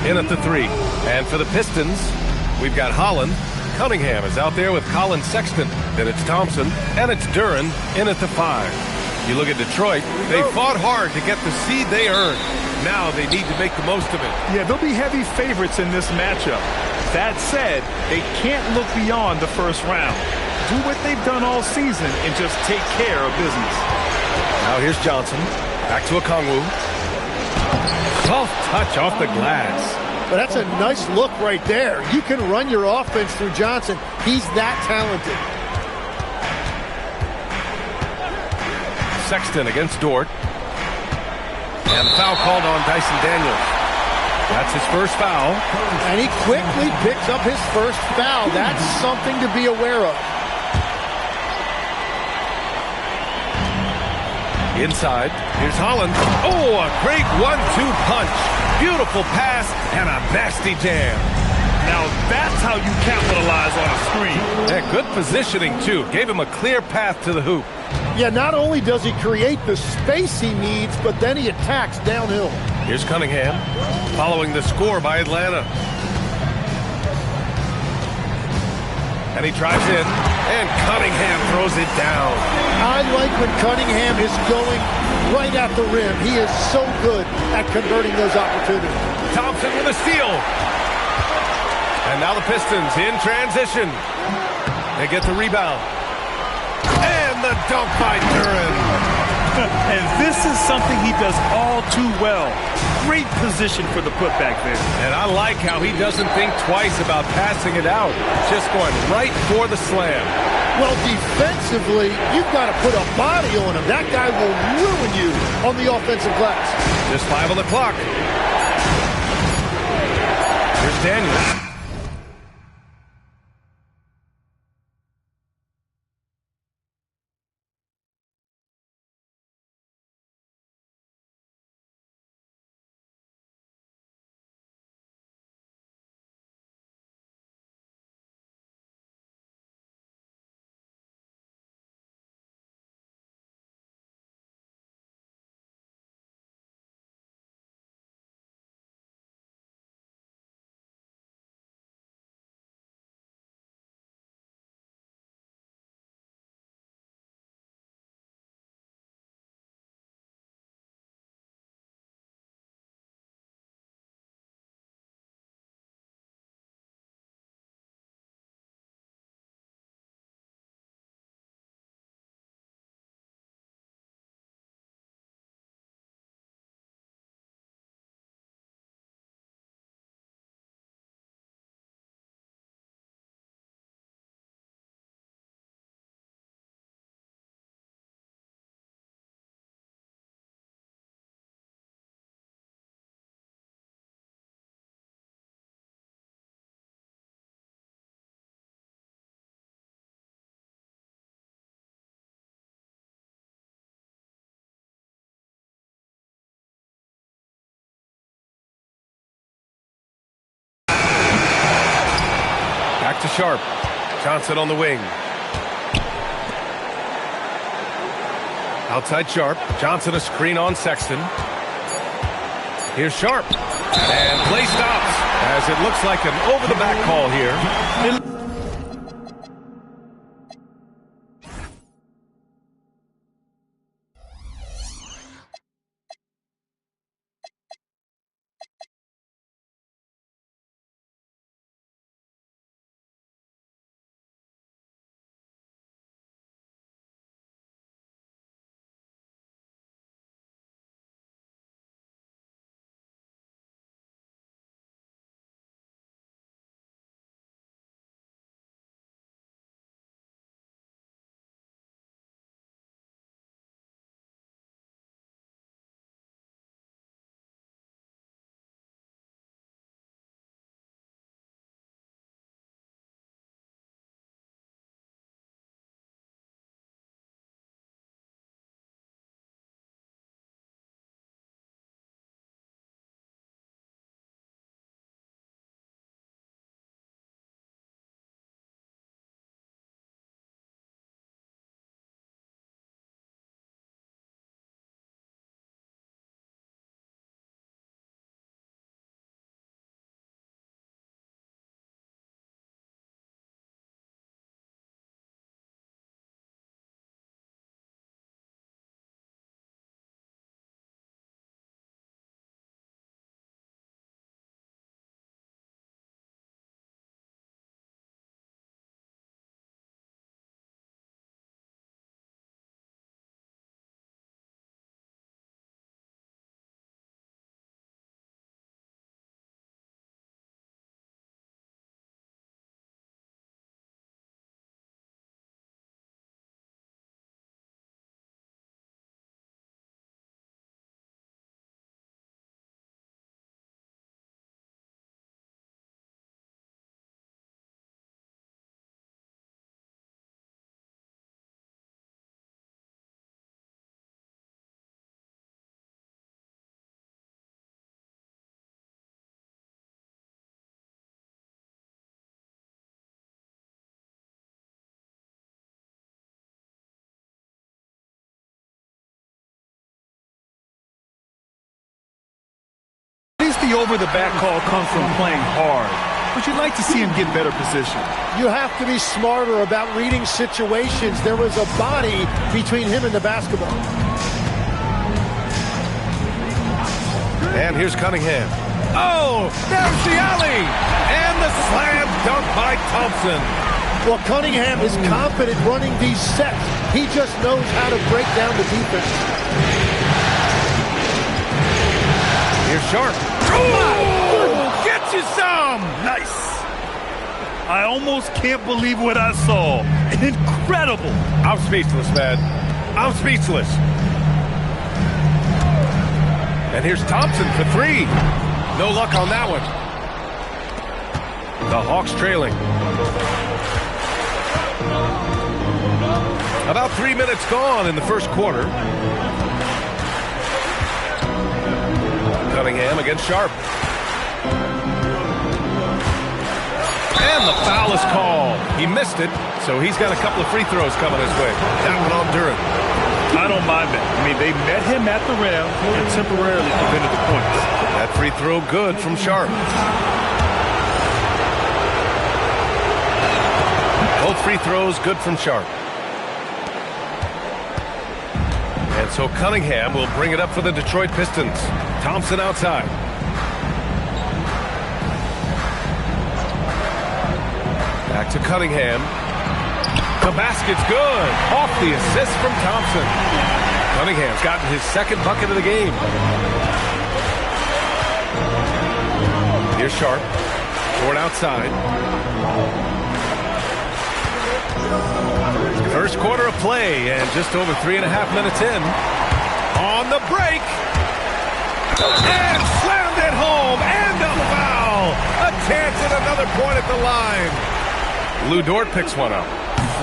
in at the 3. And for the Pistons, we've got Holland. Cunningham is out there with Colin Sexton. Then it's Thompson, and it's Duren in at the 5. You look at Detroit, they fought hard to get the seed they earned. Now they need to make the most of it. Yeah, they'll be heavy favorites in this matchup. That said, they can't look beyond the first round. Do what they've done all season and just take care of business. Now here's Johnson. Back to Okongwu. Soft touch off the glass. But that's a nice look right there. You can run your offense through Johnson. He's that talented. Sexton against Dort. And the foul called on Dyson Daniels. That's his first foul. And he quickly picks up his first foul. That's something to be aware of. Inside, here's Holland. Oh, a great 1-2 punch. Beautiful pass and a nasty jam. Now that's how you capitalize on a screen. And good positioning, too. Gave him a clear path to the hoop. Yeah, not only does he create the space he needs, but then he attacks downhill. Here's Cunningham, following the score by Atlanta. And he drives in, and Cunningham throws it down. I like when Cunningham is going right at the rim. He is so good at converting those opportunities. Thompson with a steal. And now the Pistons in transition. They get the rebound. And the dunk by Duren. And this is something he does all too well. Great position for the putback there. And I like how he doesn't think twice about passing it out. Just going right for the slam. Well, defensively, you've got to put a body on him. That guy will ruin you on the offensive glass. Just 5 on the clock. Here's Daniels. Back to Sharp. Johnson on the wing. Outside Sharp. Johnson a screen on Sexton. Here's Sharp. And play stops as it looks like an over-the-back call here. The over-the-back call comes from playing hard, but you'd like to see him get better position. You have to be smarter about reading situations. There was a body between him and the basketball. And here's Cunningham. Oh, there's the alley! And the slam dunk by Thompson. Well, Cunningham is confident running these sets. He just knows how to break down the defense. Here's Sharp. Oh, get you some! Nice. I almost can't believe what I saw. Incredible. I'm speechless, man. I'm speechless. And here's Thompson for three. No luck on that one. The Hawks trailing. About 3 minutes gone in the first quarter. Cunningham against Sharp. And the foul is called. He missed it, so he's got a couple of free throws coming his way. That one on Duren. I don't mind that. I mean, they met him at the rim and temporarily prevented the points. That free throw good from Sharp. Both free throws good from Sharp. And so Cunningham will bring it up for the Detroit Pistons. Thompson outside. Back to Cunningham. The basket's good. Off the assist from Thompson. Cunningham's gotten his second bucket of the game. Here's Sharp. Short outside. First quarter of play, and just over 3.5 minutes in. On the break. And slammed it home. And a foul. A chance at another point at the line. Lou Dort picks one up.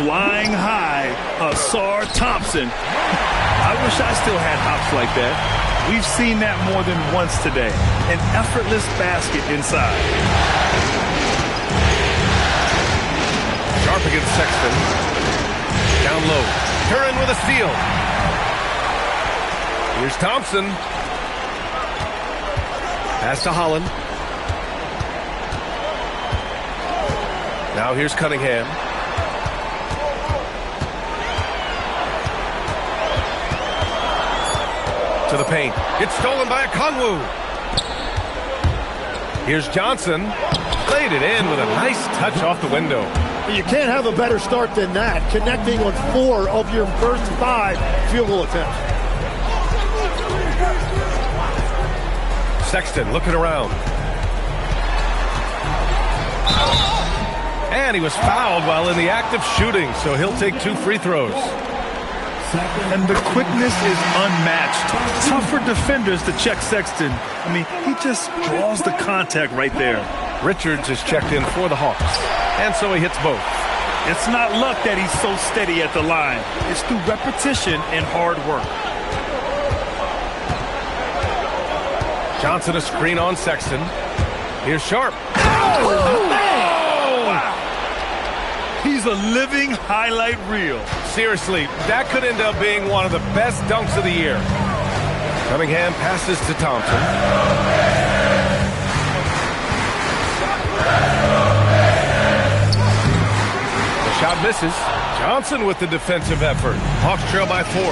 Flying high, Ausar Thompson. I wish I still had hops like that. We've seen that more than once today. An effortless basket inside. Sharp against Sexton. Down low. Duren with a steal. Here's Thompson. Pass to Holland. Now here's Cunningham. To the paint. It's stolen by Okongwu. Here's Johnson. Played it in with a nice touch off the window. You can't have a better start than that, connecting on 4 of your first 5 field goal attempts. Sexton looking around. And he was fouled while in the act of shooting, so he'll take 2 free throws. And the quickness is unmatched. Tough for defenders to check Sexton. I mean, he just draws the contact right there. Richards is checked in for the Hawks, and so he hits both. It's not luck that he's so steady at the line. It's through repetition and hard work. Johnson a screen on Sexton. Here's Sharp. Oh! Wow. He's a living highlight reel. Seriously, that could end up being one of the best dunks of the year. Cunningham passes to Thompson. The shot misses. Johnson with the defensive effort. Hawks trail by 4.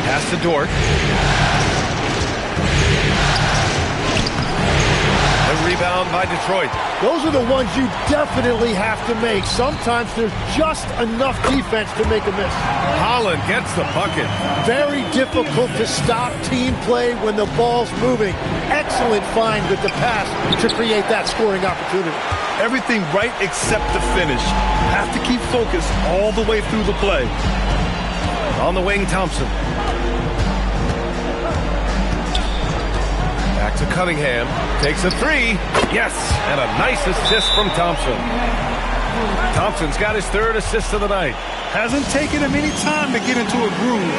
Pass to Dort. The rebound by Detroit. Those are the ones you definitely have to make. Sometimes there's just enough defense to make a miss. Holland gets the bucket. Very difficult to stop team play when the ball's moving. Excellent find with the pass to create that scoring opportunity. Everything right except the finish. Have to keep focused all the way through the play. On the wing, Thompson. Back to Cunningham. Takes a 3. Yes, and a nice assist from Thompson. Thompson's got his 3rd assist of the night. Hasn't taken him any time to get into a groove.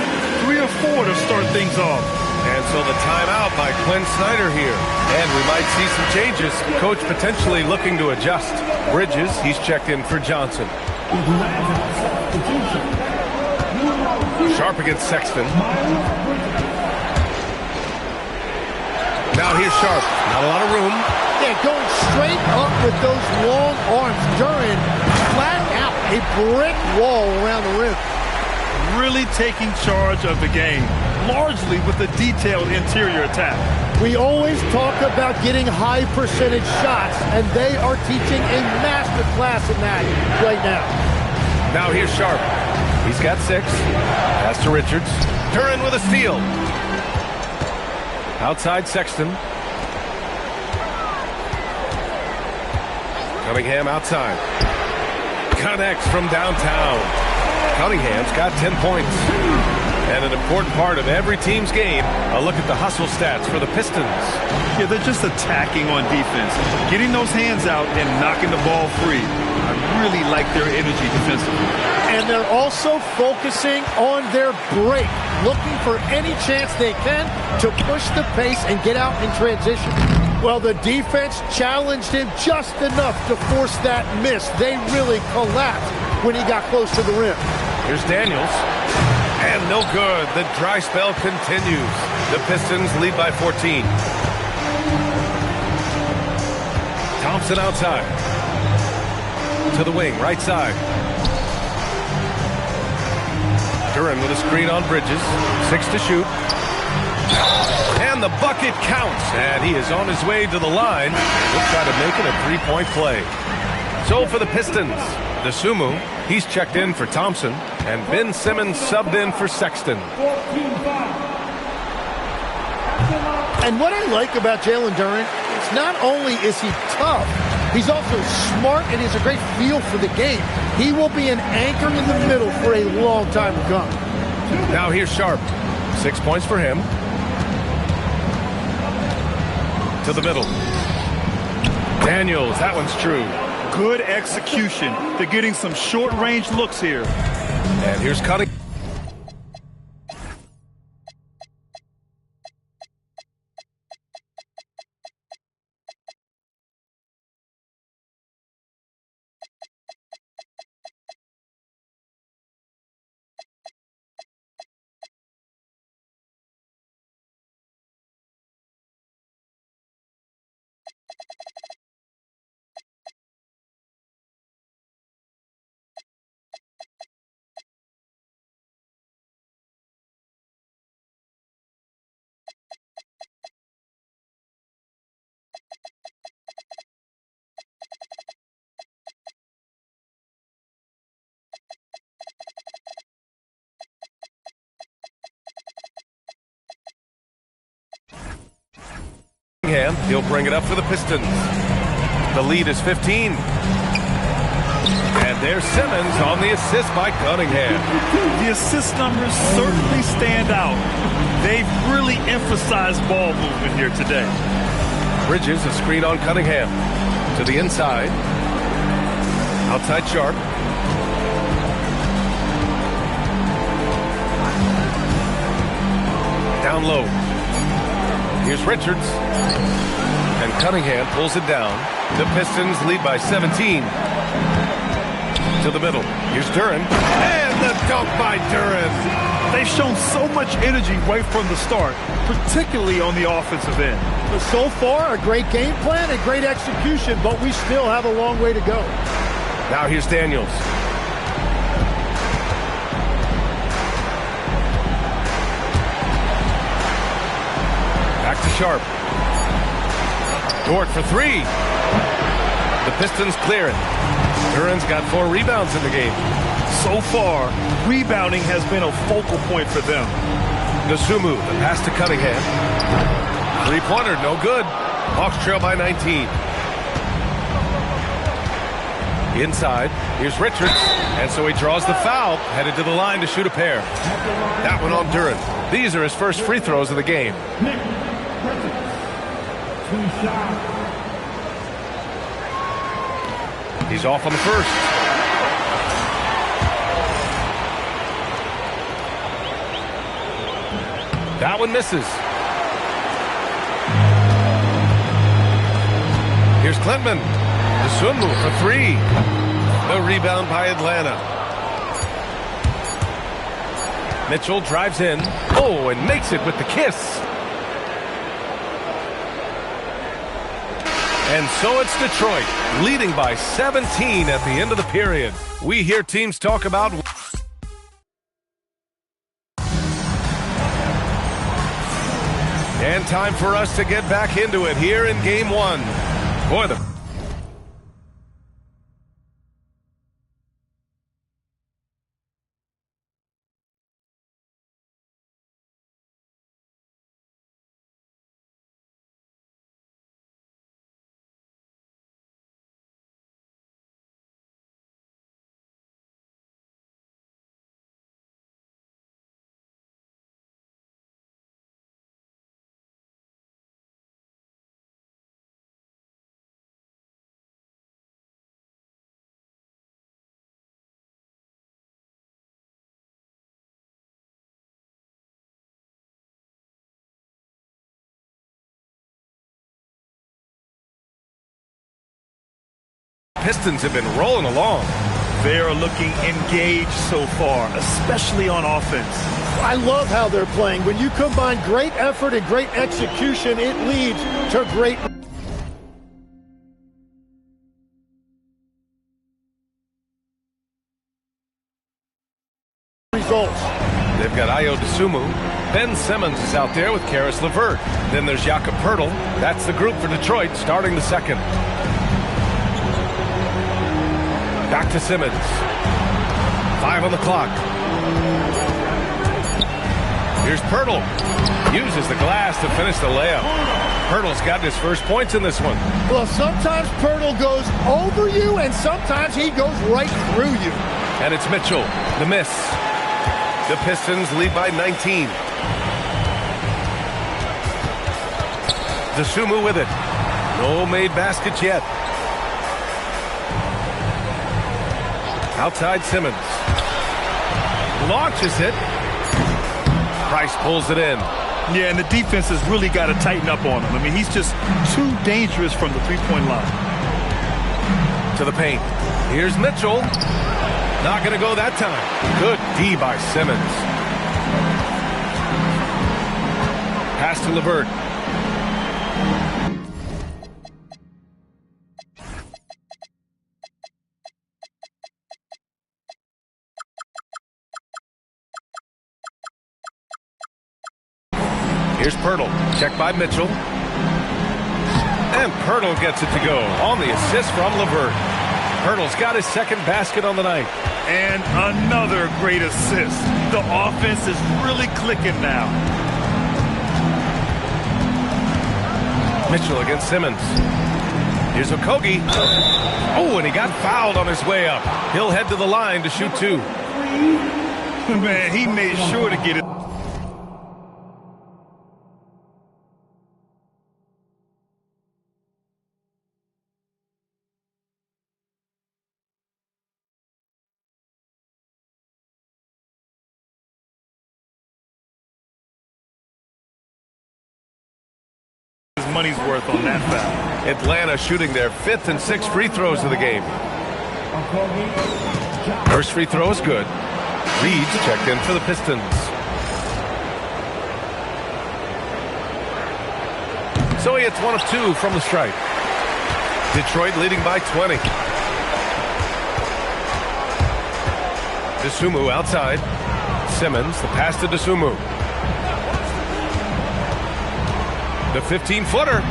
3 or 4 to start things off. And so the timeout by Quinn Snyder here. And we might see some changes. Coach potentially looking to adjust. Bridges, he's checked in for Johnson. Sharp against Sexton. Now here's Sharp. Not a lot of room. Yeah, going straight up with those long arms. Duren flat out a brick wall around the rim. Really taking charge of the game, largely with a detailed interior attack. We always talk about getting high percentage shots, and they are teaching a master class in that right now. Now here's Sharp. He's got 6. Pass to Richards. Duren with a steal. Outside Sexton. Cunningham outside. Connects from downtown. Cunningham's got 10 points. And an important part of every team's game, a look at the hustle stats for the Pistons. Yeah, they're just attacking on defense, getting those hands out and knocking the ball free. I really like their energy defensively. And they're also focusing on their break, looking for any chance they can to push the pace and get out in transition. Well, the defense challenged him just enough to force that miss. They really collapsed when he got close to the rim. Here's Daniels. And no good. The dry spell continues. The Pistons lead by 14. Thompson outside. To the wing, right side. Duren with a screen on Bridges. 6 to shoot. And the bucket counts. And he is on his way to the line. He'll try to make it a 3-point play. So for the Pistons, Dosunmu, he's checked in for Thompson. And Ben Simmons subbed in for Sexton. And what I like about Jalen Duren is not only is he tough, he's also smart and has a great feel for the game. He will be an anchor in the middle for a long time to come. Now here's Sharp. 6 points for him. To the middle. Daniels, that one's true. Good execution. They're getting some short-range looks here. And here's Cunningham. He'll bring it up for the Pistons. The lead is 15. And there's Simmons on the assist by Cunningham. The assist numbers certainly stand out. They've really emphasized ball movement here today. Bridges, a screen on Cunningham. To the inside. Outside Sharp. Down low. Here's Richards. And Cunningham pulls it down. The Pistons lead by 17. To the middle. Here's Duren. And the dunk by Duren. They've shown so much energy right from the start, particularly on the offensive end. But so far, a great game plan and great execution, but we still have a long way to go. Now here's Daniels. Back to Sharp. Dort for 3. The Pistons clear it. Duren's got 4 rebounds in the game. So far, rebounding has been a focal point for them. Dosunmu, the pass to Cunningham. 3-pointer, no good. Hawks trail by 19. Inside, here's Richards. And so he draws the foul, headed to the line to shoot a pair. That one on Duren. These are his first free throws of the game. He's off on the first. That one misses. Here's Klintman. Dosunmu for 3. The rebound by Atlanta. Mitchell drives in. Oh, and makes it with the kiss. And so it's Detroit, leading by 17 at the end of the period. We hear teams talk about... And time for us to get back into it here in Game 1. Boy, the... Pistons have been rolling along. They are looking engaged so far, especially on offense. I love how they're playing. When you combine great effort and great execution, it leads to great results. They've got Ayo Dosunmu. Ben Simmons is out there with Caris LeVert. Then there's Jakob Poeltl. That's the group for Detroit starting the second. Back to Simmons. 5 on the clock. Here's Poeltl. Uses the glass to finish the layup. Poeltl's got his first points in this one. Well, sometimes Poeltl goes over you, and sometimes he goes right through you. And it's Mitchell. The miss. The Pistons lead by 19. Dosunmu with it. No made baskets yet. Outside Simmons. Launches it. Price pulls it in. Yeah, and the defense has really got to tighten up on him. I mean, he's just too dangerous from the three-point line. To the paint. Here's Mitchell. Not going to go that time. Good D by Simmons. Pass to LeVert. Here's Poeltl. Checked by Mitchell. And Poeltl gets it to go on the assist from LeVert. Poeltl's got his second basket on the night. And another great assist. The offense is really clicking now. Mitchell against Simmons. Here's Okogie. Oh, and he got fouled on his way up. He'll head to the line to shoot 2. Man, he made sure to get it. Money's worth on that foul. Atlanta shooting their 5th and 6th free throws of the game. First free throw is good. Reed's checked in for the Pistons. So he hits 1 of 2 from the stripe. Detroit leading by 20. Dosunmu outside. Simmons, the pass to Dosunmu. The 15-footer,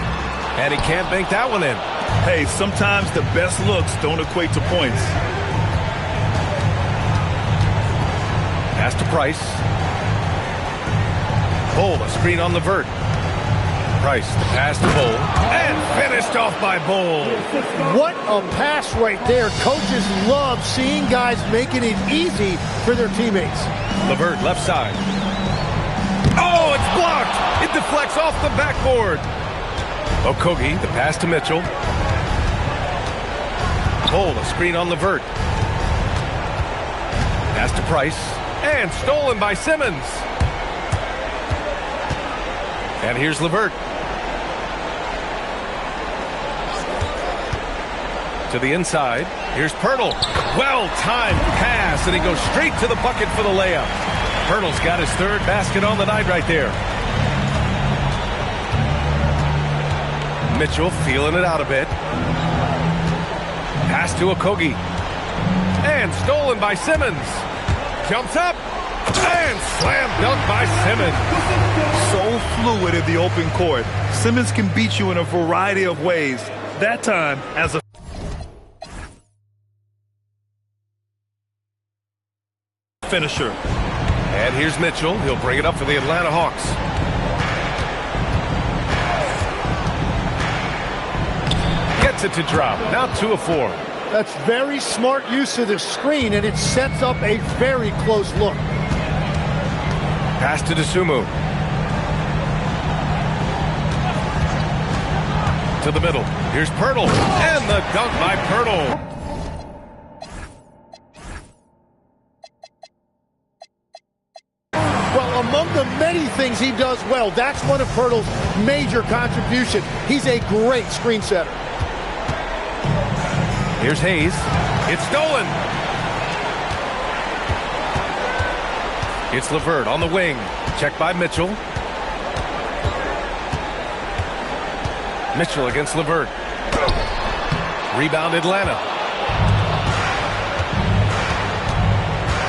and he can't bank that one in. Hey, sometimes the best looks don't equate to points. Pass to Price. Bull, a screen on LeVert. Price, the pass to Bull, and finished off by Bull. What a pass right there. Coaches love seeing guys making it easy for their teammates. LeVert, left side. Oh, it's blocked. It deflects off the backboard. Okogie, the pass to Mitchell. Bull, a screen on LeVert. Pass to Price. And stolen by Simmons. And here's LeVert. To the inside. Here's Poeltl. Well-timed pass, and he goes straight to the bucket for the layup. Poeltl's got his 3rd basket on the night right there. Mitchell feeling it out a bit. Pass to Okogie. And stolen by Simmons. Jumps up. And slam dunk by Simmons. So fluid in the open court. Simmons can beat you in a variety of ways. That time, as a finisher. And here's Mitchell. He'll bring it up for the Atlanta Hawks. Gets it to drop. Now 2 of 4. That's very smart use of the screen, and it sets up a very close look. Pass to Dosunmu. To the middle. Here's Poeltl. And the dunk by Poeltl. Well, among the many things he does well, that's one of Poeltl's major contributions. He's a great screen setter. Here's Hayes. It's stolen. It's LeVert on the wing. Checked by Mitchell. Mitchell against LeVert. Rebound Atlanta.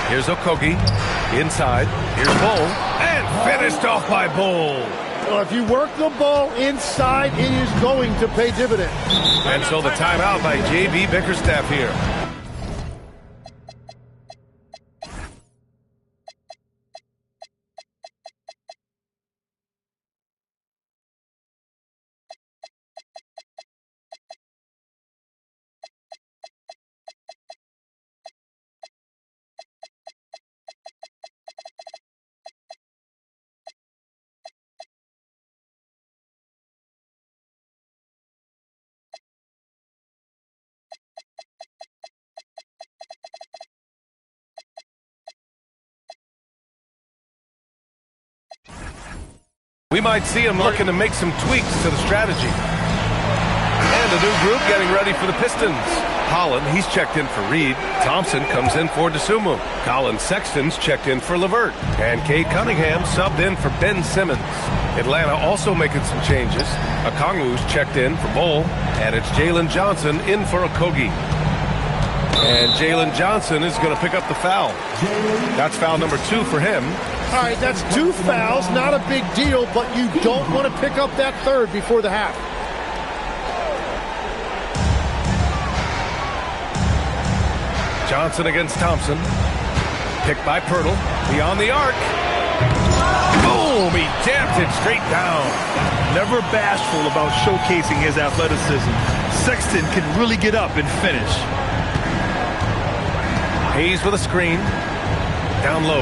Here's Okogie. Inside. Here's Bull. And finished off by Bull. Well, if you work the ball inside, it is going to pay dividends. And so the timeout by J.B. Bickerstaff here. We might see him looking to make some tweaks to the strategy. And a new group getting ready for the Pistons. Holland, he's checked in for Reed. Thompson comes in for Dosunmu. Colin Sexton's checked in for LeVert. And Cade Cunningham subbed in for Ben Simmons. Atlanta also making some changes. Okongwu's checked in for Bull. And it's Jalen Johnson in for Okogie. And Jalen Johnson is going to pick up the foul. That's foul number 2 for him. All right, that's 2 fouls, not a big deal, but you don't want to pick up that third before the half. Johnson against Thompson. Picked by Poeltl. Beyond the arc. Boom! He jammed it straight down. Never bashful about showcasing his athleticism. Sexton can really get up and finish. Hayes with a screen. Down low.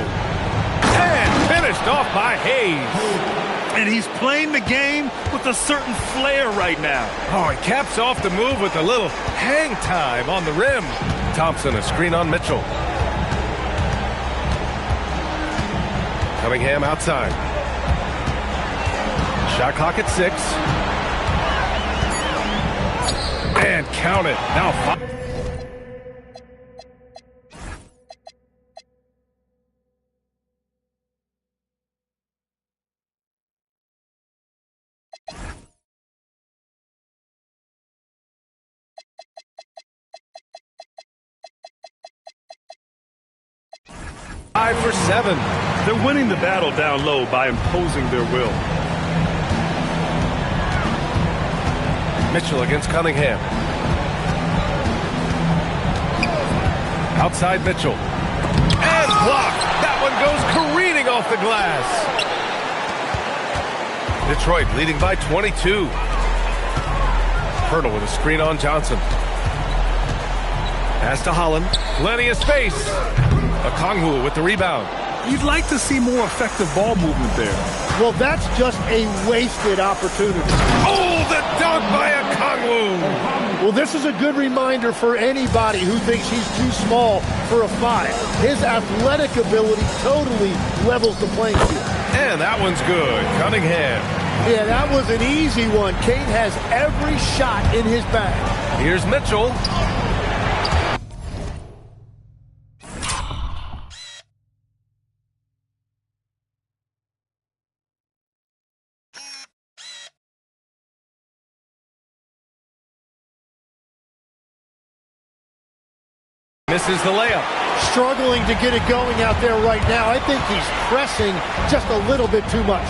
And finished off by Hayes. And he's playing the game with a certain flair right now. Oh, he caps off the move with a little hang time on the rim. Thompson, a screen on Mitchell. Cunningham outside. Shot clock at 6. And count it. Now 5. For 7. They're winning the battle down low by imposing their will. Mitchell against Cunningham. Outside Mitchell. And blocked. That one goes careening off the glass. Detroit leading by 22. Poeltl with a screen on Johnson. Pass to Holland. Plenty of space. Okongwu with the rebound. You'd like to see more effective ball movement there. Well, that's just a wasted opportunity. Oh, the dunk by Okongwu. Well, this is a good reminder for anybody who thinks he's too small for a 5. His athletic ability totally levels the playing field. And that one's good. Cunningham. Yeah, that was an easy one. Cade has every shot in his bag. Here's Mitchell. misses the layup. Struggling to get it going out there right now. I think he's pressing just a little bit too much.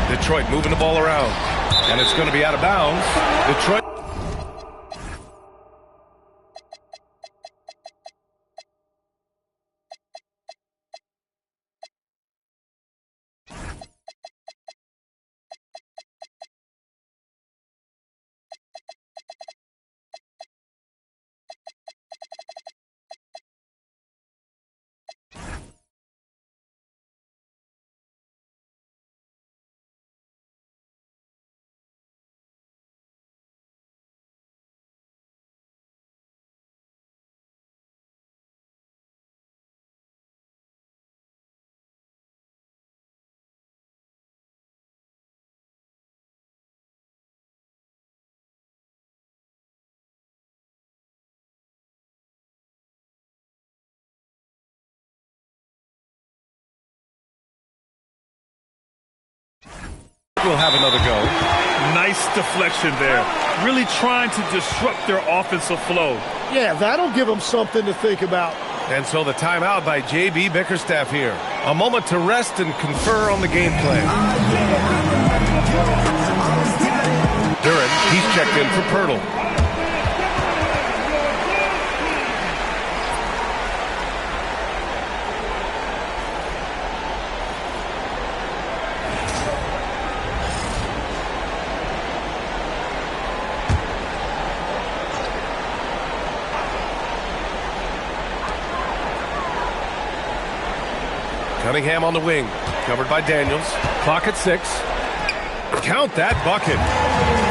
Detroit moving the ball around. And it's going to be out of bounds. Detroit. Will have another go. Nice deflection there. Really trying to disrupt their offensive flow. Yeah, that'll give them something to think about. And so the timeout by J.B. Bickerstaff here. A moment to rest and confer on the game plan. Duren, he's checked in for Pirtle. Cunningham on the wing, covered by Daniels. Clock at 6. Count that bucket.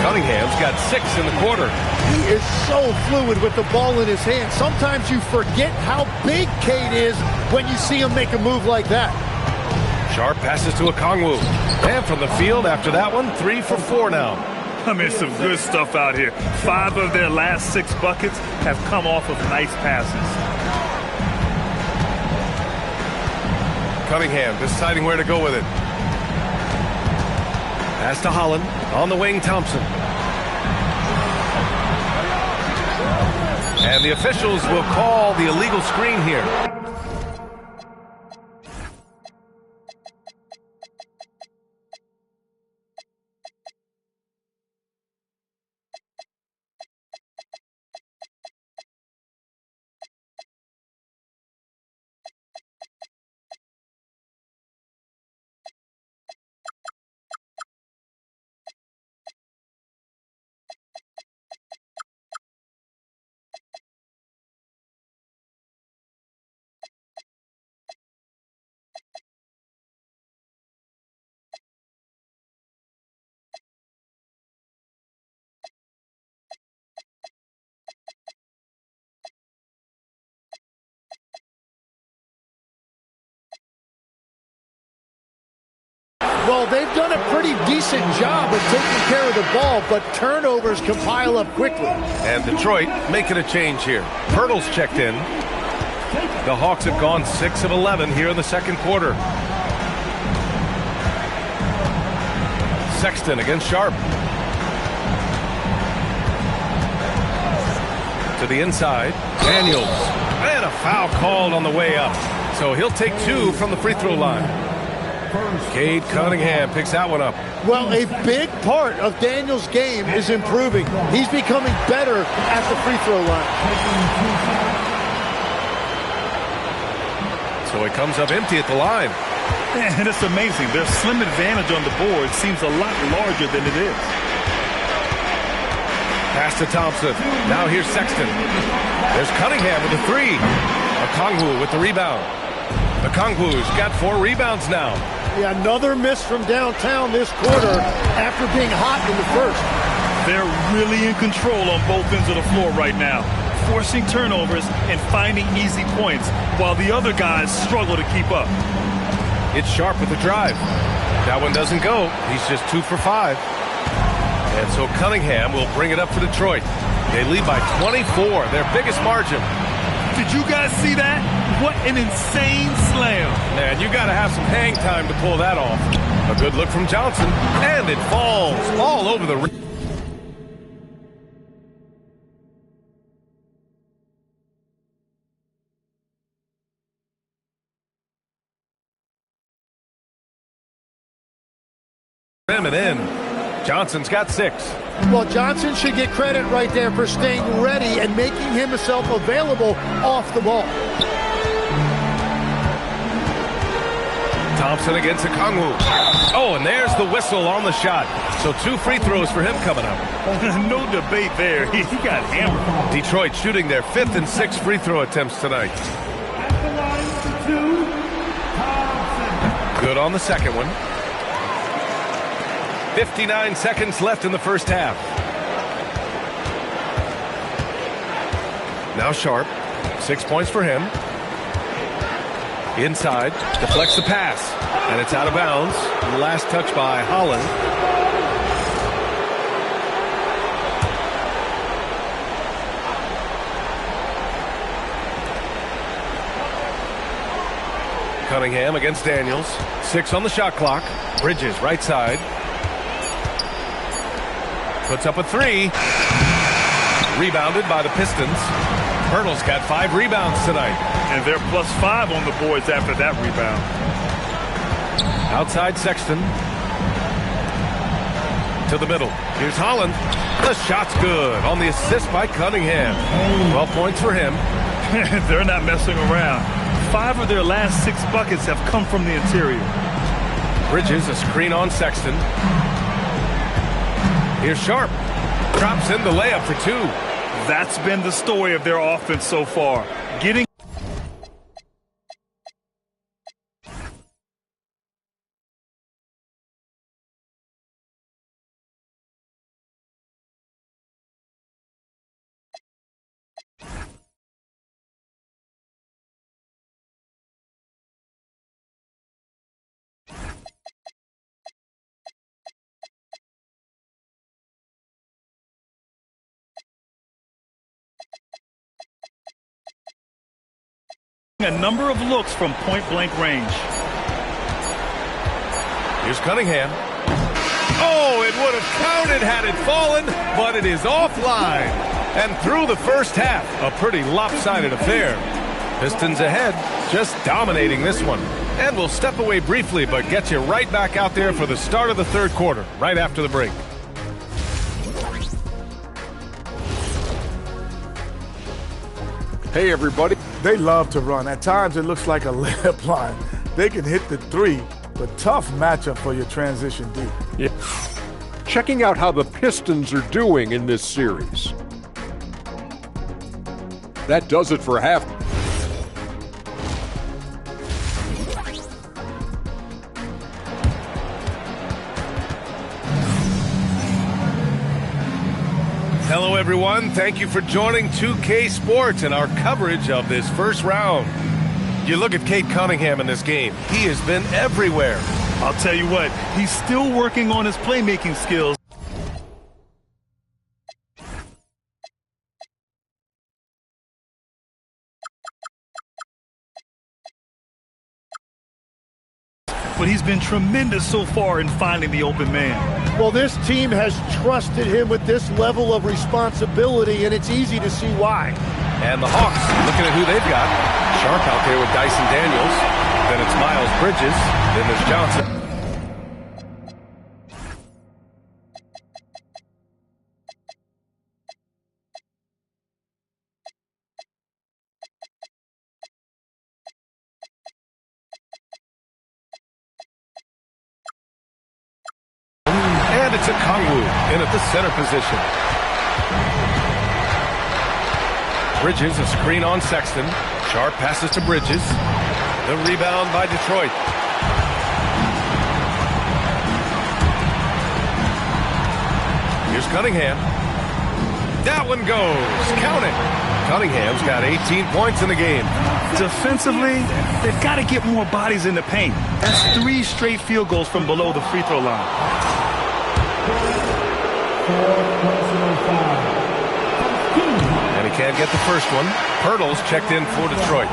Cunningham's got 6 in the quarter. He is so fluid with the ball in his hand. Sometimes you forget how big Cade is when you see him make a move like that. Sharp passes to Okongwu. And from the field after that one, 3 for 4 now. I mean, some good stuff out here. 5 of their last 6 buckets have come off of nice passes. Cunningham deciding where to go with it. Pass to Holland. On the wing, Thompson. And the officials will call the illegal screen here. Well, they've done a pretty decent job of taking care of the ball, but turnovers can pile up quickly. And Detroit making a change here. Pirtle's checked in. The Hawks have gone 6 of 11 here in the second quarter. Sexton against Sharp. To the inside. Daniels. And a foul called on the way up. So he'll take 2 from the free throw line. Cade Cunningham picks that one up. Well, a big part of Daniels' game is improving. He's becoming better at the free throw line. So he comes up empty at the line. And it's amazing. Their slim advantage on the board seems a lot larger than it is. Pass to Thompson. Now here's Sexton. There's Cunningham with the 3. Okongwu with the rebound. Okongwu's got 4 rebounds now. Yeah, another miss from downtown this quarter after being hot in the first. They're really in control on both ends of the floor right now, forcing turnovers and finding easy points while the other guys struggle to keep up. It's Sharp with the drive. That one doesn't go. He's just 2 for 5. And so Cunningham will bring it up for Detroit. They lead by 24, their biggest margin. Did you guys see that? What an insane slam. Man, you got to have some hang time to pull that off. A good look from Johnson, and it falls all over the rim. time and in. Johnson's got 6. Well, Johnson should get credit right there for staying ready and making himself available off the ball. Thompson against Okongwu. Oh, and there's the whistle on the shot. So 2 free throws for him coming up. No debate there. He got hammered. Detroit shooting their 5th and 6th free throw attempts tonight. Good on the second one. 59 seconds left in the first half. Now Sharp. 6 points for him. Inside, deflects the pass, and it's out of bounds. Last touch by Holland. Cunningham against Daniels. 6 on the shot clock. Bridges, right side. Puts up a 3. Rebounded by the Pistons. Hurdle's got 5 rebounds tonight. And they're +5 on the boards after that rebound. Outside Sexton. To the middle. Here's Holland. The shot's good on the assist by Cunningham. 12 points for him. They're not messing around. 5 of their last 6 buckets have come from the interior. Bridges, a screen on Sexton. Here's Sharp. Drops in the layup for 2. That's been the story of their offense so far. Getting a number of looks from point-blank range. Here's Cunningham. Oh, it would have counted had it fallen, but it is offline. And through the first half, a pretty lopsided affair. Pistons ahead, just dominating this one. And we'll step away briefly, but get you right back out there for the start of the third quarter, right after the break. Hey, everybody. They love to run. At times, it looks like a layup line. They can hit the 3, but tough matchup for your transition D. Yeah. Checking out how the Pistons are doing in this series. That does it for half. Hello, everyone. Thank you for joining 2K Sports and our coverage of this first round. You look at Cade Cunningham in this game. He has been everywhere. I'll tell you what, he's still working on his playmaking skills. But he's been tremendous so far in finding the open man. Well, this team has trusted him with this level of responsibility, and it's easy to see why. And the Hawks, looking at who they've got. Sharp out there with Dyson Daniels. Then it's Miles Bridges. Then there's Johnson. And it's Okongwu in at the center position. Bridges, a screen on Sexton. Sharp passes to Bridges. The rebound by Detroit. Here's Cunningham. That one goes. Count it. Cunningham's got 18 points in the game. Defensively, they've got to get more bodies in the paint. That's 3 straight field goals from below the free throw line. And he can't get the first one. Hurdle's checked in for Detroit.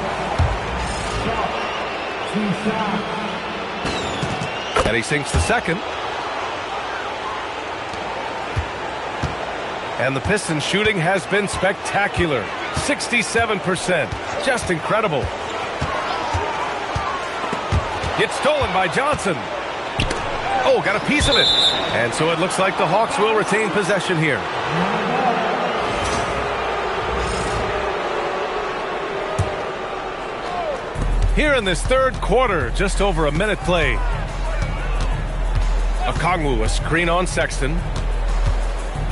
And he sinks the second. And the Pistons shooting has been spectacular. 67%. Just incredible. Gets stolen by Johnson. Oh, got a piece of it. And so it looks like the Hawks will retain possession here. Here in this third quarter, just over a minute play. Okongwu, a screen on Sexton.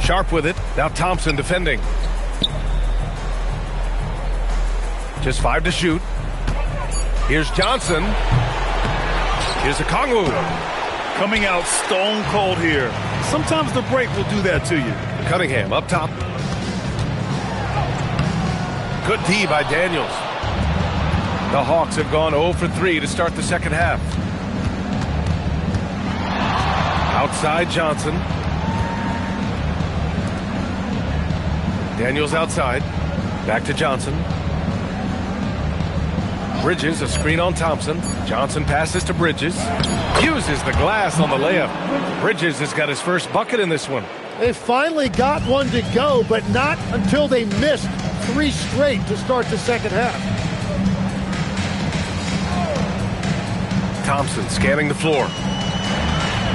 Sharp with it. Now Thompson defending. Just 5 to shoot. Here's Johnson. Here's Okongwu. Coming out stone cold here. Sometimes the break will do that to you. Cunningham up top. Good D by Daniels. The Hawks have gone 0 for 3 to start the second half. Outside Johnson. Daniels outside. Back to Johnson. Bridges, a screen on Thompson. Johnson passes to Bridges. Uses the glass on the layup. Bridges has got his first bucket in this one. They finally got one to go, but not until they missed 3 straight to start the second half. Thompson scanning the floor.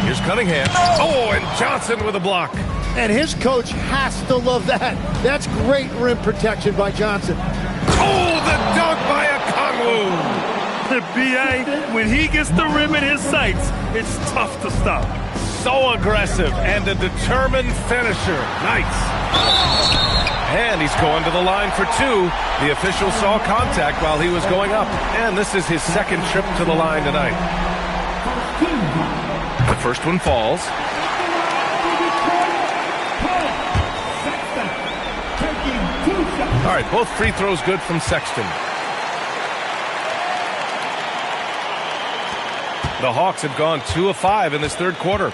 Here's Cunningham. Oh, and Johnson with a block. And his coach has to love that. That's great rim protection by Johnson. Oh, the dunk by Okongwu. B.A., when he gets the rim in his sights, it's tough to stop. So aggressive and a determined finisher. Nice. And he's going to the line for 2. The official saw contact while he was going up. And this is his second trip to the line tonight. The first one falls. All right, both free throws good from Sexton. The Hawks have gone 2 of 5 in this third quarter.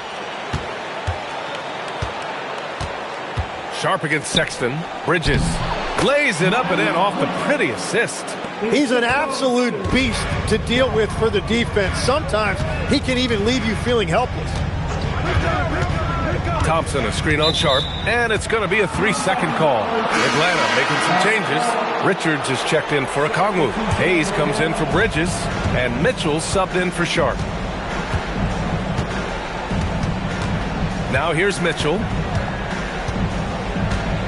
Sharp against Sexton. Bridges lays it up and in off the pretty assist. He's an absolute beast to deal with for the defense. Sometimes he can even leave you feeling helpless. Thompson, a screen on Sharp, and it's going to be a 3-second call. Atlanta making some changes. Richards is checked in for Okongwu. Hayes comes in for Bridges, and Mitchell subbed in for Sharp. Now here's Mitchell.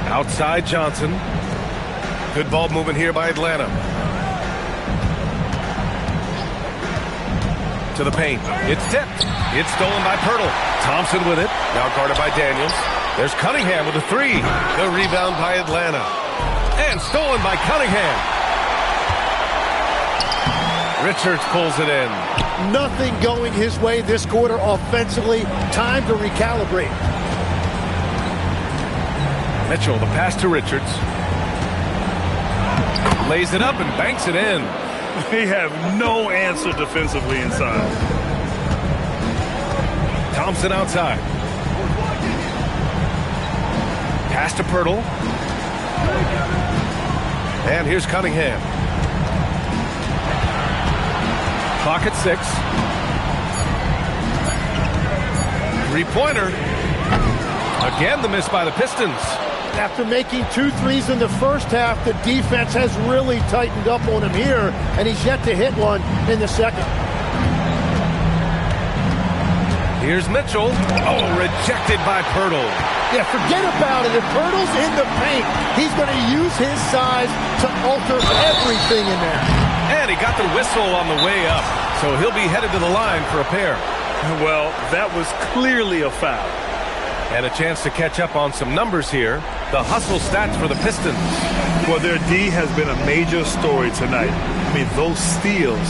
Outside Johnson. Good ball movement here by Atlanta. To the paint. It's tipped. It's stolen by Pirtle. Thompson with it. Now guarded by Daniels. There's Cunningham with a 3. The rebound by Atlanta. And stolen by Cunningham. Richards pulls it in. Nothing going his way this quarter offensively. Time to recalibrate. Mitchell, the pass to Richards. Lays it up and banks it in. They have no answer defensively inside. Thompson outside. Pass to Pirtle. And here's Cunningham. Clock at 6. 3-pointer. Again, the miss by the Pistons. After making 2 threes in the first half, the defense has really tightened up on him here, and he's yet to hit one in the second. Here's Mitchell. Oh, rejected by Pirtle. Yeah, forget about it. If Pirtle's in the paint, he's going to use his size to alter everything in there. And he got the whistle on the way up, so he'll be headed to the line for a pair. Well, that was clearly a foul. And a chance to catch up on some numbers here. The hustle stats for the Pistons. Well, their D has been a major story tonight. I mean, those steals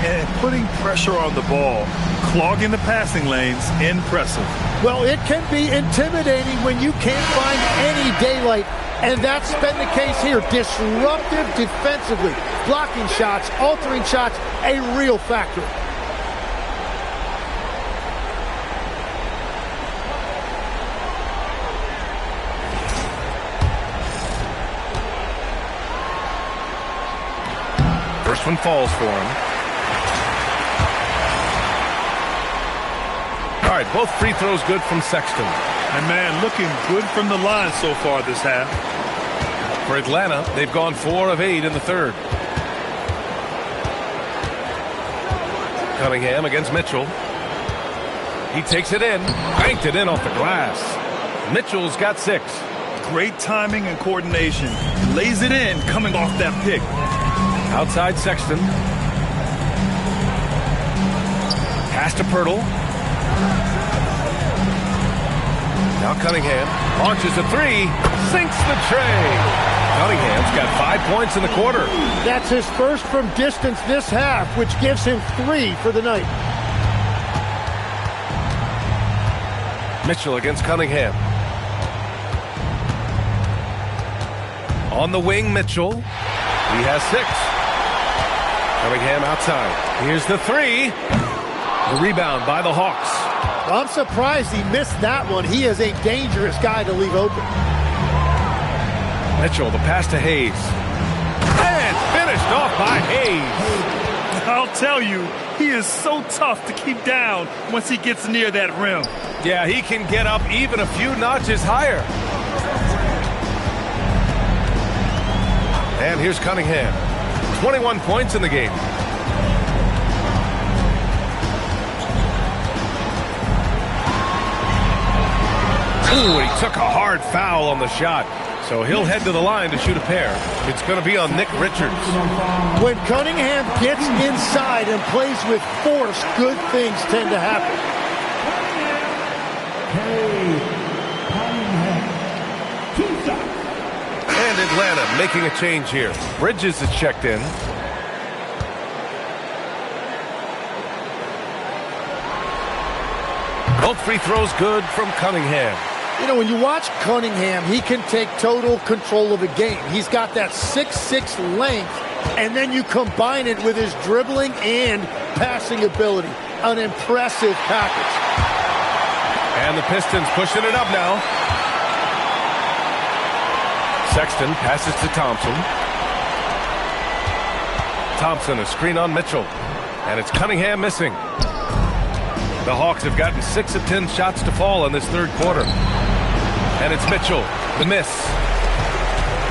and putting pressure on the ball, clogging the passing lanes, impressive. Well, it can be intimidating when you can't find any daylight, and that's been the case here. Disruptive defensively, blocking shots, altering shots, a real factor. First one falls for him. All right, both free throws good from Sexton. And, man, looking good from the line so far this half. For Atlanta, they've gone 4 of 8 in the third. Cunningham against Mitchell. He takes it in, banked it in off the glass. Mitchell's got 6. Great timing and coordination. Lays it in coming off that pick. Outside Sexton. Pass to Pirtle. Now Cunningham launches a 3, sinks the tray. Cunningham's got 5 points in the quarter. That's his first from distance this half, which gives him 3 for the night. Mitchell against Cunningham. On the wing, Mitchell. He has 6. Cunningham outside. Here's the 3. The rebound by the Hawks. I'm surprised he missed that one. He is a dangerous guy to leave open. Mitchell, the pass to Hayes. And finished off by Hayes. I'll tell you, he is so tough to keep down once he gets near that rim. Yeah, he can get up even a few notches higher. And here's Cunningham. 21 points in the game. Ooh, he took a hard foul on the shot. So he'll head to the line to shoot a pair. It's going to be on Nick Richards. When Cunningham gets inside and plays with force, good things tend to happen. And Atlanta making a change here. Bridges is checked in. Both free throws good from Cunningham. You know, when you watch Cunningham, he can take total control of the game. He's got that 6'6" length, and then you combine it with his dribbling and passing ability. An impressive package. And the Pistons pushing it up now. Sexton passes to Thompson. Thompson, a screen on Mitchell. And it's Cunningham missing. The Hawks have gotten 6 of 10 shots to fall in this third quarter. And it's Mitchell, the miss.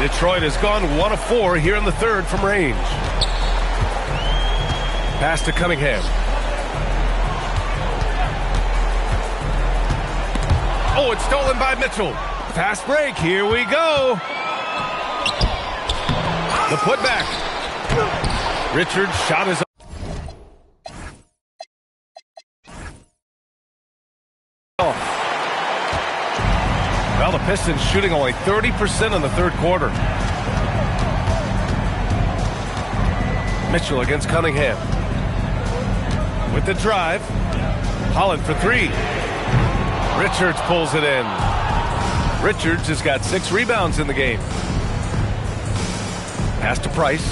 Detroit has gone 1 of 4 here in the third from range. Pass to Cunningham. Oh, it's stolen by Mitchell. Fast break, here we go. The putback. Richards shot is off. Well, the Pistons shooting only 30% in the third quarter. Mitchell against Cunningham. With the drive. Holland for 3. Richards pulls it in. Richards has got 6 rebounds in the game. Pass to Price.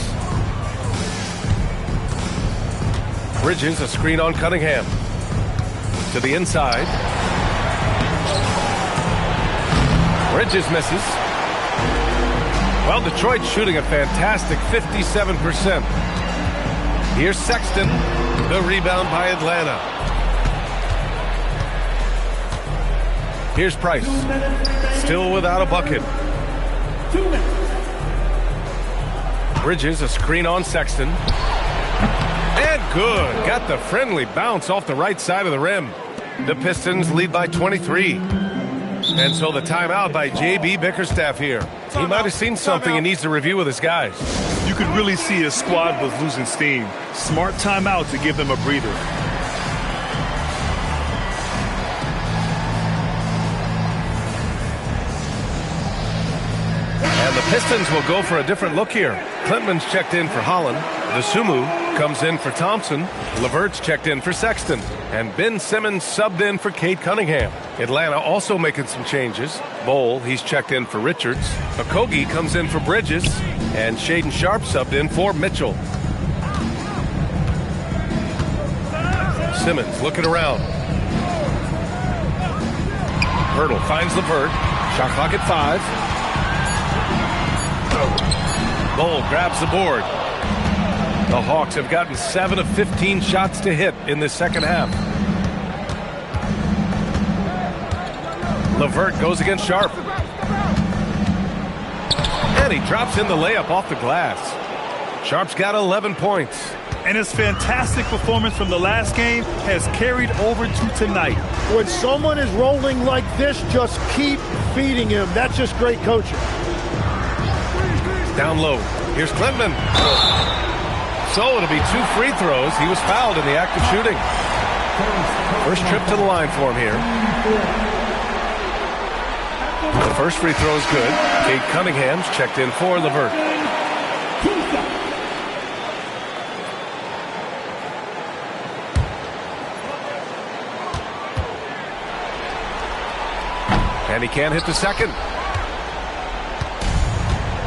Bridges, a screen on Cunningham. To the inside. Bridges misses. Well, Detroit's shooting a fantastic 57%. Here's Sexton. The rebound by Atlanta. Here's Price. Still without a bucket. Bridges, a screen on Sexton. And good. Got the friendly bounce off the right side of the rim. The Pistons lead by 23. And so the timeout by J.B. Bickerstaff here. He might have seen something he needs to review with his guys. You could really see his squad was losing steam. Smart timeout to give them a breather. And the Pistons will go for a different look here. Klintman's checked in for Holland. Dosunmu comes in for Thompson. Levert's checked in for Sexton. And Ben Simmons subbed in for Cade Cunningham. Atlanta also making some changes. Bowl, he's checked in for Richards. Okogie comes in for Bridges. And Shaden Sharp subbed in for Mitchell. Simmons looking around. Pirtle finds Levert. Shot clock at 5. Bowl grabs the board. The Hawks have gotten 7 of 15 shots to hit in this second half. Levert goes against Sharp. And he drops in the layup off the glass. Sharp's got 11 points. And his fantastic performance from the last game has carried over to tonight. When someone is rolling like this, just keep feeding him. That's just great coaching. Down low. Here's Klintman. So it'll be 2 free throws. He was fouled in the act of shooting. First trip to the line for him here. The first free throw is good. Cade Cunningham's checked in for LeVert. And he can't hit the second.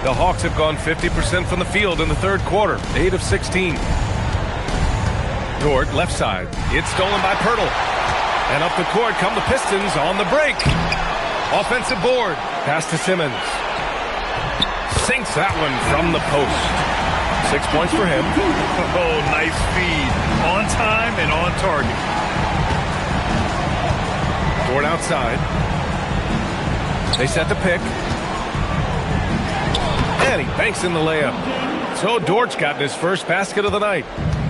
The Hawks have gone 50% from the field in the third quarter, 8 of 16. Dort, left side. It's stolen by Pirtle. And up the court come the Pistons on the break. Offensive board. Pass to Simmons. Sinks that one from the post. 6 points for him. Oh, nice feed. On time and on target. Dort outside. They set the pick. And he banks in the layup. So Dort's gotten his first basket of the night.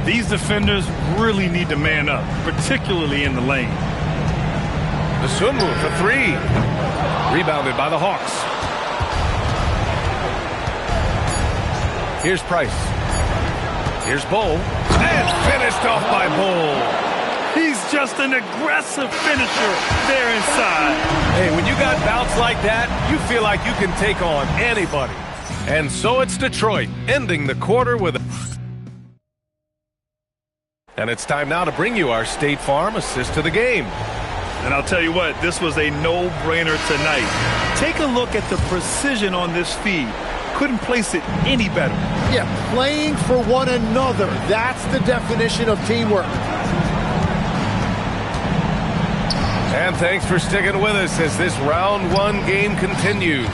These defenders really need to man up, particularly in the lane. The Sunmu for 3. Rebounded by the Hawks. Here's Price. Here's Bull. And finished off by Bull. He's just an aggressive finisher there inside. Hey, when you got bounce like that, you feel like you can take on anybody. And so it's Detroit, ending the quarter with a... And it's time now to bring you our State Farm assist to the game. And I'll tell you what, this was a no-brainer tonight. Take a look at the precision on this feed. Couldn't place it any better. Yeah, playing for one another. That's the definition of teamwork. And thanks for sticking with us as this round 1 game continues.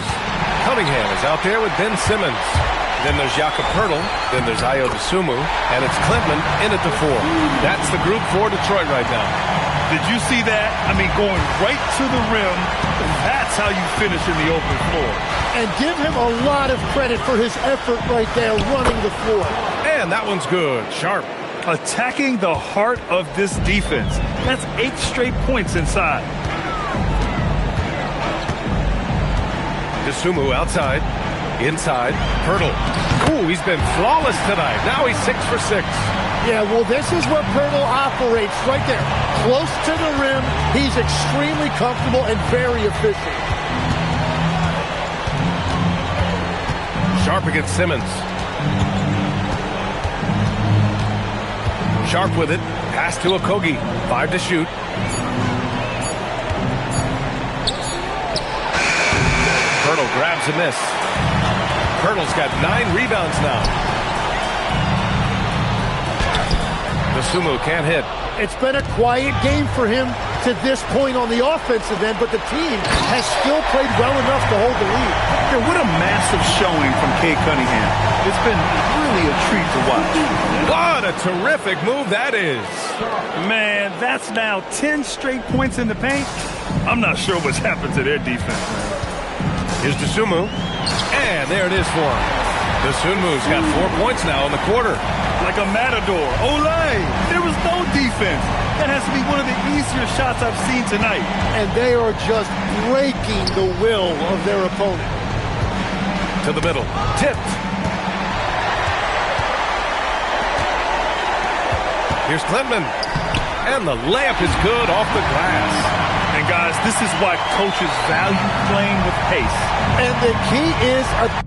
Cunningham is out there with Ben Simmons. Then there's Jakob Pirtle. Then there's Ayo Dosunmu. And it's Klintman in at the 4. That's the group for Detroit right now. Did you see that? I mean, going right to the rim. That's how you finish in the open floor. And give him a lot of credit for his effort right there running the floor. And that one's good. Sharp. Attacking the heart of this defense. That's 8 straight points inside. Dosunmu outside. Inside. Pirtle. Ooh, he's been flawless tonight. Now he's 6 for 6. Yeah, well, this is where Pirtle operates right there. Close to the rim. He's extremely comfortable and very efficient. Sharp against Simmons. Sharp with it. Pass to Okogie. 5 to shoot. Pirtle grabs a miss. Pirtle's got 9 rebounds now. Dosunmu can't hit. It's been a quiet game for him to this point on the offensive end, but the team has still played well enough to hold the lead. Yeah, what a massive showing from Cade Cunningham. It's been really a treat to watch. What a terrific move that is. Man, that's now 10 straight points in the paint. I'm not sure what's happened to their defense, man. Here's Dosunmu. And there it is for him. Dosunmu's got 4 points now in the quarter. Like a matador. Olay! There was no defense. That has to be one of the easier shots I've seen tonight. And they are just breaking the will of their opponent. To the middle. Tipped. Here's Klintman. And the layup is good off the glass. And guys, this is why coaches value playing with pace. And the key is a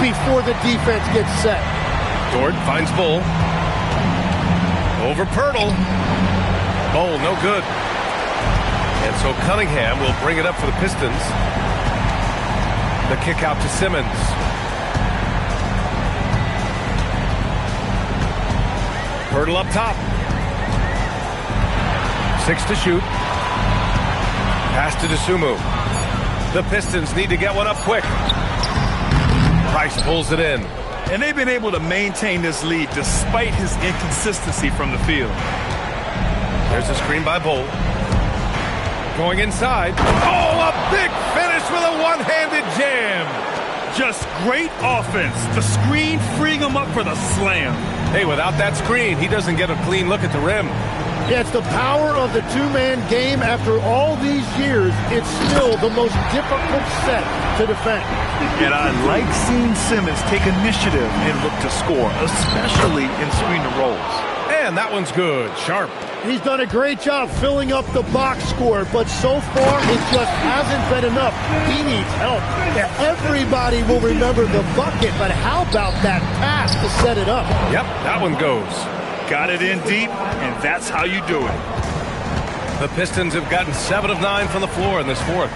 before the defense gets set. Dort finds Bull. Over Pirtle. Bull, no good. And so Cunningham will bring it up for the Pistons. The kick out to Simmons. Pirtle up top. 6 to shoot. Pass to Dosunmu. The Pistons need to get one up quick. Price pulls it in. And they've been able to maintain this lead despite his inconsistency from the field. There's a screen by Bull. Going inside. Oh, a big finish with a one-handed jam. Just great offense. The screen freeing him up for the slam. Hey, without that screen, he doesn't get a clean look at the rim. Yeah, it's the power of the two-man game. After all these years, it's still the most difficult set to defend. And I like seeing Simmons take initiative and look to score, especially in screen and rolls. And that one's good. Sharp. He's done a great job filling up the box score, but so far it just hasn't been enough. He needs help. Yeah, everybody will remember the bucket, but how about that pass to set it up? Yep, that one goes. Got it in deep, and that's how you do it. The Pistons have gotten 7 of 9 from the floor in this fourth.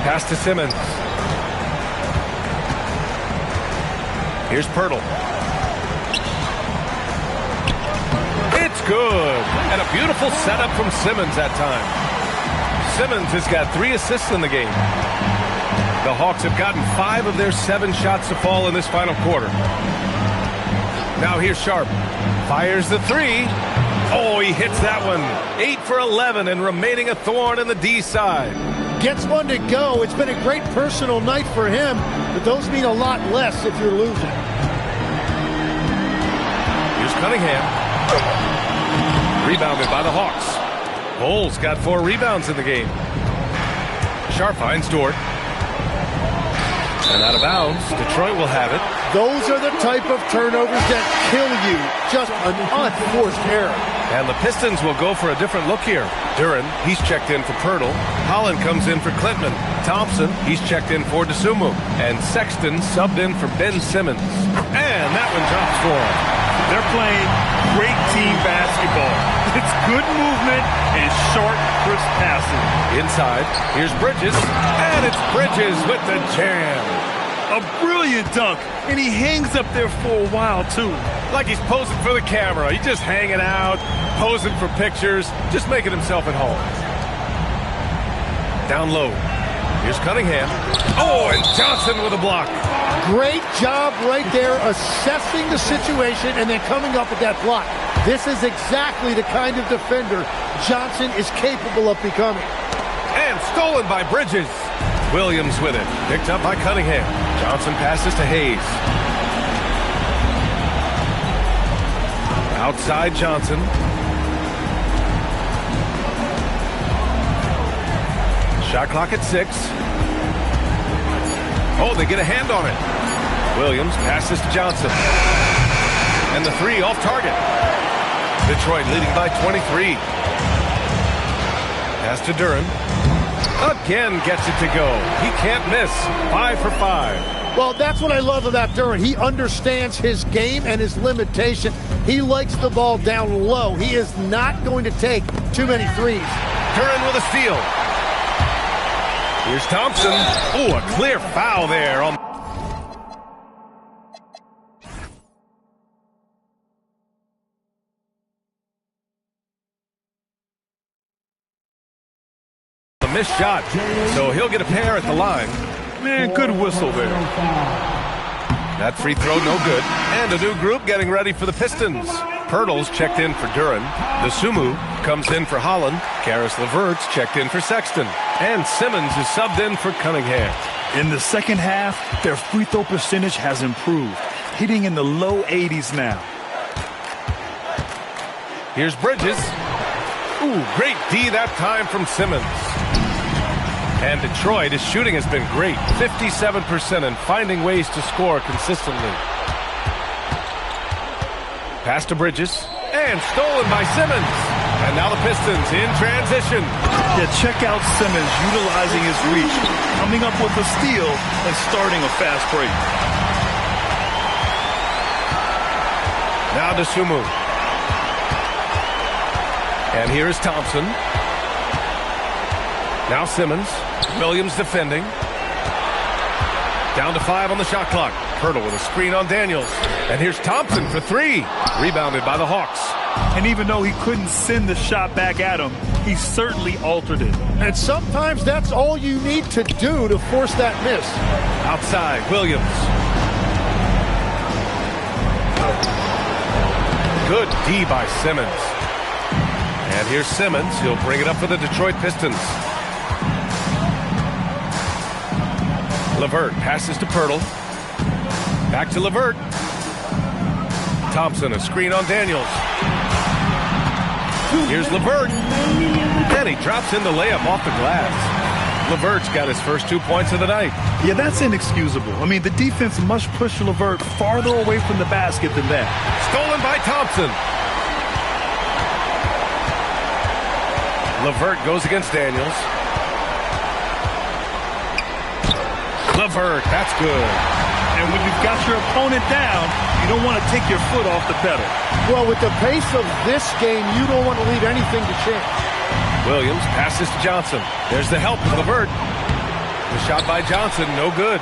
Pass to Simmons. Here's Pirtle. It's good. And a beautiful setup from Simmons that time. Simmons has got 3 assists in the game. The Hawks have gotten 5 of their 7 shots to fall in this final quarter. Now here's Sharp. Fires the 3. Oh, he hits that one. 8 for 11 and remaining a thorn in the D side. Gets one to go. It's been a great personal night for him, but those mean a lot less if you're losing. Here's Cunningham. Rebounded by the Hawks. Bull's got 4 rebounds in the game. Sharp finds Dort. And out of bounds, Detroit will have it. Those are the type of turnovers that kill you. Just an unforced error. And the Pistons will go for a different look here. Duren, he's checked in for Pirtle. Holland comes in for Klintman. Thompson, he's checked in for Dosunmu. And Sexton subbed in for Ben Simmons. And that one drops for him. They're playing great team basketball. It's good movement and short, crisp passing. Inside, here's Bridges. And it's Bridges with the jam. A brilliant dunk, and he hangs up there for a while, too. Like he's posing for the camera. He's just hanging out, posing for pictures, just making himself at home. Down low. Here's Cunningham. Oh, and Johnson with a block. Great job right there assessing the situation and then coming up with that block. This is exactly the kind of defender Johnson is capable of becoming. And stolen by Bridges. Williams with it. Picked up by Cunningham. Johnson passes to Hayes. Outside Johnson. Shot clock at 6. Oh, they get a hand on it. Williams passes to Johnson. And the 3 off target. Detroit leading by 23. Pass to Duren. Again gets it to go. He can't miss. 5 for 5. Well, that's what I love about Duren. He understands his game and his limitation. He likes the ball down low. He is not going to take too many threes. Duren with a steal. Here's Thompson. Oh, a clear foul there on the missed shot. So he'll get a pair at the line. Man, good whistle there. That free throw no good. And a new group getting ready for the Pistons. Pirtle's checked in for Duren. Dosunmu comes in for Holland. Caris LeVert's checked in for Sexton. And Simmons is subbed in for Cunningham. In the second half, their free throw percentage has improved, hitting in the low 80s now. Here's Bridges. Ooh, great D that time from Simmons. And Detroit, his shooting has been great. 57% and finding ways to score consistently. Pass to Bridges. And stolen by Simmons. And now the Pistons in transition. Yeah, check out Simmons utilizing his reach, coming up with a steal and starting a fast break. Now to Sumu. And here is Thompson. Now Simmons. Williams defending. Down to 5 on the shot clock. Pirtle with a screen on Daniels. And here's Thompson for 3. Rebounded by the Hawks. And even though he couldn't send the shot back at him, he certainly altered it. And sometimes that's all you need to do to force that miss. Outside, Williams. Good D by Simmons. And here's Simmons. He'll bring it up for the Detroit Pistons. LeVert passes to Pirtle. Back to LeVert. Thompson, a screen on Daniels. Here's LeVert. Then he drops in the layup off the glass. LeVert's got his first 2 points of the night. Yeah, that's inexcusable. I mean, the defense must push LeVert farther away from the basket than that. Stolen by Thompson. LeVert goes against Daniels. LeVert, that's good. And when you've got your opponent down, you don't want to take your foot off the pedal. Well, with the pace of this game, you don't want to leave anything to chance. Williams passes to Johnson. There's the help of LeVert. The shot by Johnson, no good.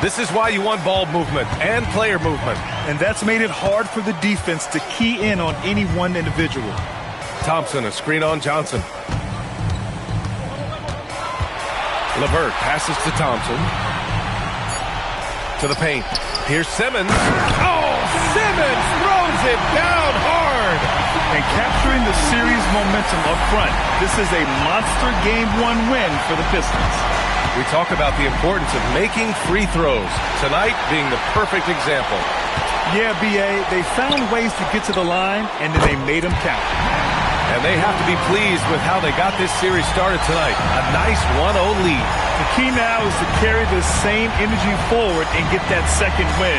This is why you want ball movement and player movement. And that's made it hard for the defense to key in on any one individual. Thompson, a screen on Johnson. LeVert passes to Thompson. To the paint. Here's Simmons. Oh, Simmons throws it down hard. And capturing the series momentum up front. This is a monster Game 1 win for the Pistons. We talk about the importance of making free throws. Tonight being the perfect example. Yeah, B.A., they found ways to get to the line, and then they made them count. And they have to be pleased with how they got this series started tonight. A nice 1-0 lead. The key now is to carry this same energy forward and get that second win.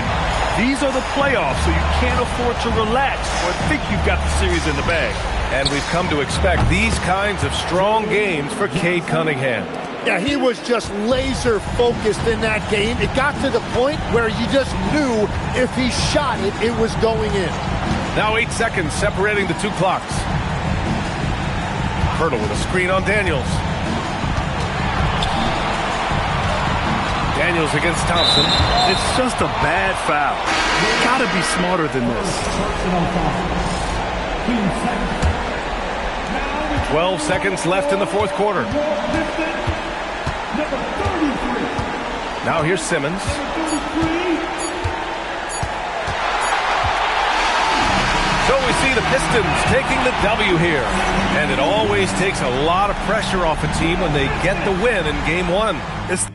These are the playoffs, so you can't afford to relax or think you've got the series in the bag. And we've come to expect these kinds of strong games for Cade Cunningham. Yeah, he was just laser focused in that game. It got to the point where you just knew if he shot it, it was going in. Now 8 seconds separating the 2 clocks. Pirtle with a screen on Daniels. Daniels against Thompson. It's just a bad foul. You've got to be smarter than this. 12 seconds left in the fourth quarter. Now here's Simmons. So we see the Pistons taking the W here. And it always takes a lot of pressure off a team when they get the win in Game 1. It's